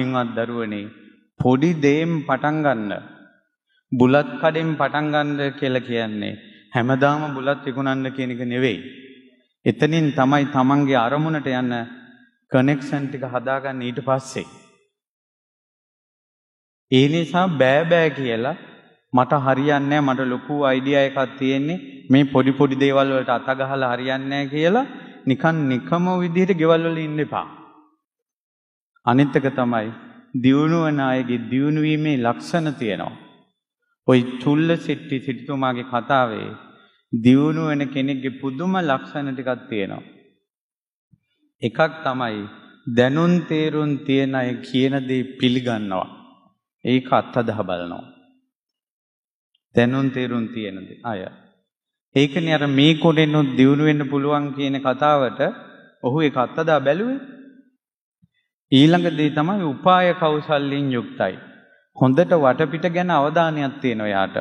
ඉන්වත් දරුවනේ පොඩි දෙයෙන් පටන් ගන්න. බුලත් කඩෙන් පටන් ගන්න කියලා කියන්නේ හැමදාම බුලත් විකුණන්න කියන එක නෙවෙයි. එතනින් තමයි තමන්ගේ අරමුණට යන කනෙක්ෂන් ටික හදාගන්න ඊට පස්සේ. ඒ නිසා බෑ කියලා මට හරියන්නේ නැහැ, මට ලොකු අයිඩියා එකක් තියෙන්නේ මේ පොඩි පොඩි දේවල් වලට අත ගහලා හරියන්නේ නැහැ කියලා නිකන් නිකම විදිහට ගෙවල් වල ඉන්න එපා. අනිත් එක තමයි දියුණු වන අයගේ දියුණු වීමේ ලක්ෂණ තියෙනවා. ওই චුල්ල සිට්ටිතුමාගේ කතාවේ දියුණු වෙන කෙනෙක්ගේ පුදුම ලක්ෂණ ටිකක් තියෙනවා. එකක් තමයි දැනුම් තේරුම් තියන අය කියන දේ පිළිගන්නවා. ඒක අත්අදහ බලනවා. දැනුම් තේරුම් තියෙන අය. ඒකනේ අර මේ කොටෙන්නොත් දියුණු වෙන්න පුළුවන් කියන කතාවට ඔහු ඒක අත්අදහ බැලුවේ. ඊළඟ දේ තමයි උපාය කෞශල්‍යයෙන් යුක්තයි. හොඳට වටපිට ගැන අවධානයක් තියෙනවා යාට.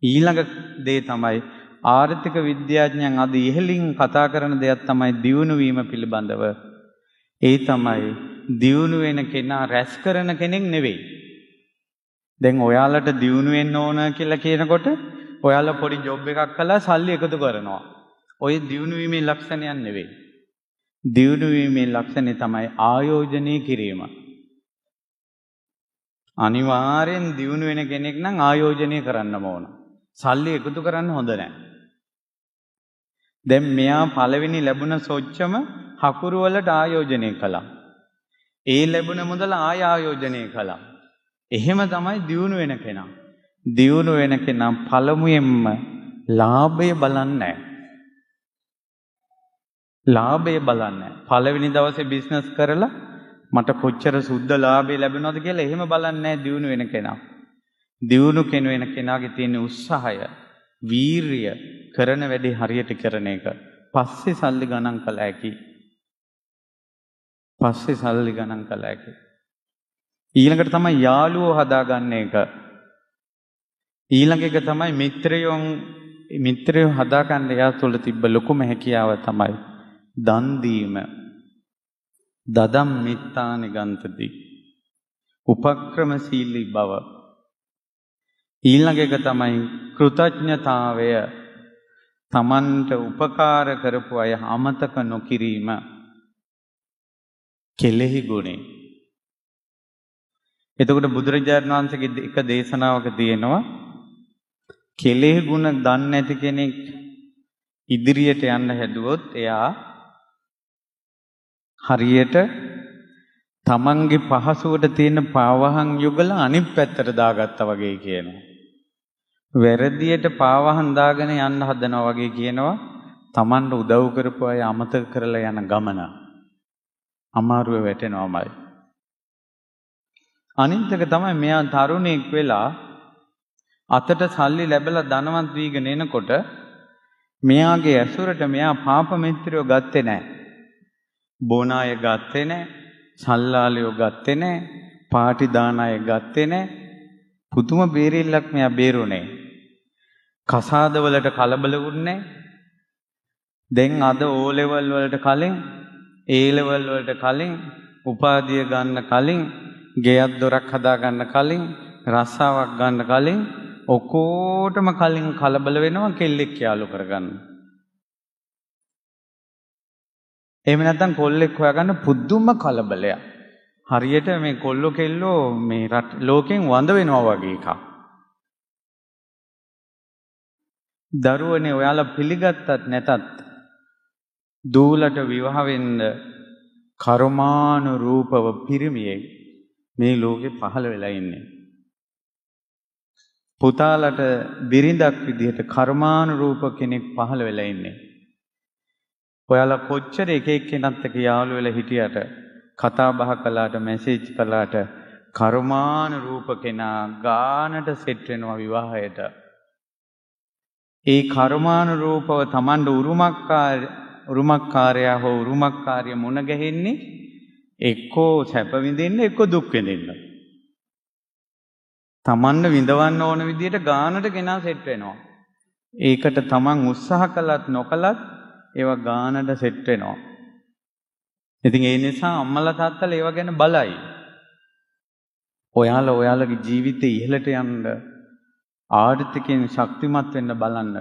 ඊළඟ දේ තමයි ආර්ථික විද්‍යාඥයන් අද ඉහළින් කතා කරන දෙයක් තමයි දියුණු වීම පිළිබඳව. ඒ තමයි දියුණු වෙන කෙනා රැස් කරන කෙනෙක් නෙවෙයි. දැන් ඔයාලට දියුණු වෙන්න ඕන කියලා කියනකොට ඔයාලා පොඩි ජොබ් එකක් කළා සල්ලි එකතු කරනවා. ඔය දියුණු වීමේ ලක්ෂණයක් නෙවෙයි. දියුණු වීමේ ලක්ෂණය තමයි ආයෝජනය කිරීම. අනිවාර්යෙන් දියුණු වෙන කෙනෙක් නම් ආයෝජනය කරන්න ඕන. සල්ලි එකතු කරන්න හොඳ නැහැ. දැන් මෙයා පළවෙනි ලැබුණ සොච්චම හකුරු වලට ආයෝජනය කළා. ඒ ලැබුණ මුදල ආයෝජනය කළා. එහෙම තමයි දියුණු වෙන කෙනා. දියුණු වෙන කෙනා පළමුවෙන්ම ලාභය බලන්නේ නැහැ. ලාභය බලන්නේ. පළවෙනි දවසේ බිස්නස් කරලා මට කොච්චර සුද්ධ ලාභය ලැබෙනවද කියලා එහෙම බලන්නේ නැහැ දියුණු වෙන කෙනා. දියුණු වෙන කෙනාගේ තියෙන උත්සාහය, වීරිය, කරන වැඩේ හරියට කරන එක. පස්සේ සල්ලි ගණන් කළ හැකි. ඊළඟට තමයි යාළුවෝ හදාගන්න එක. ඊළඟ එක තමයි මිත්‍රයෝ හදාගන්න එයා තුළ තිබ්බ ලොකුම හැකියාව තමයි දන් දීම. දදම් මිත්තානි ගන්තති. උපක්‍රමශීලී බව. ඊළඟ එක තමයි කෘතඥතාවය. තමන්ට උපකාර කරපු අය අමතක නොකිරීම. කෙලෙහි ගුණේ. එතකොට බුදුරජාණන් වහන්සේගේ එක දේශනාවක තියෙනවා කෙලෙහි ගුණ දන්නේ නැති කෙනෙක් ඉදිරියට යන්න හැදුවොත් එයා හරියට තමන්ගේ පහසුවට තියෙන පාවහන් යුගල අනිත් පැත්තට දාගත්තා වගේ කියනවා. වැරදියට පාවහන් දාගෙන යන්න හදනවා වගේ කියනවා. තමන්ට උදව් කරපු අය අමතක කරලා යන ගමන අමාරුවේ වැටෙනවාමයි. අනිත් එක තමයි මෙයා තරුණයෙක් වෙලා අතට සල්ලි ලැබලා ධනවත් වීගෙන එනකොට මෙයාගේ ඇසුරට මෙයා පාප මිත්‍රයෝ ගත්තේ නැහැ. බොන අය ගත්තේ නැහැ. සල්ලාලියෝ ගත්තේ නැහැ. පාටි දාන අය ගත්තේ නැහැ. පුදුම බේරිල්ලක් මෙයා බේරුනේ. කසාද වලට කලබල වුන්නේ නැහැ. දැන් අද O level වලට කලින් A level වලට කලින් උපාධිය ගන්න කලින් ගෙයක් දොරක් හදා ගන්න කලින් රස්සාවක් ගන්න කලින් ඔකෝටම කලින් කලබල වෙනවා කෙල්ලෙක් යාළු කරගන්න. එහෙම නැත්නම් කොල්ලෙක් හොයාගන්න පුදුම කලබලයක්. හරියට මේ කොල්ලෝ කෙල්ලෝ මේ ලෝකෙන් වඳ වෙනවා වගේ එකක්. දරුවනේ ඔයාලා පිළිගත්තත් නැතත් දූලට විවාහ වෙන්න කර්මානුරූපව පිරිමියෙක් මේ ලෝකෙ පහළ වෙලා ඉන්නේ. පුතාලට බිරිඳක් විදිහට කර්මානුරූප කෙනෙක් පහළ වෙලා ඉන්නේ. ඔයාලා කොච්චර එක එක්කෙනත් එක්ක යාළු වෙලා හිටියට කතා බහ කළාට මැසේජ් කළාට කර්මානුරූප කෙනා ගානට සෙට් වෙනවා විවාහයට. ඒ කර්මානුරූපව Tamand උරුමකාරයා හෝ උරුමකාරිය මුණ ගැහෙන්නේ එක්කෝ සැප විඳින්න එක්කෝ දුක් විඳින්න. Tamanne විඳවන්න ඕන විදිහට ගානට ගෙනා සෙට් වෙනවා. ඒකට Taman උත්සාහ කළත් නොකළත් ඒවා ගානට සෙට් වෙනවා. ඉතින් ඒ නිසා අම්මලා තාත්තලා ඒව ගැන බලයි. ඔයාලගේ ජීවිතේ ඉහළට යන්න ආර්ථිකයෙන් ශක්තිමත් වෙන්න බලන්න.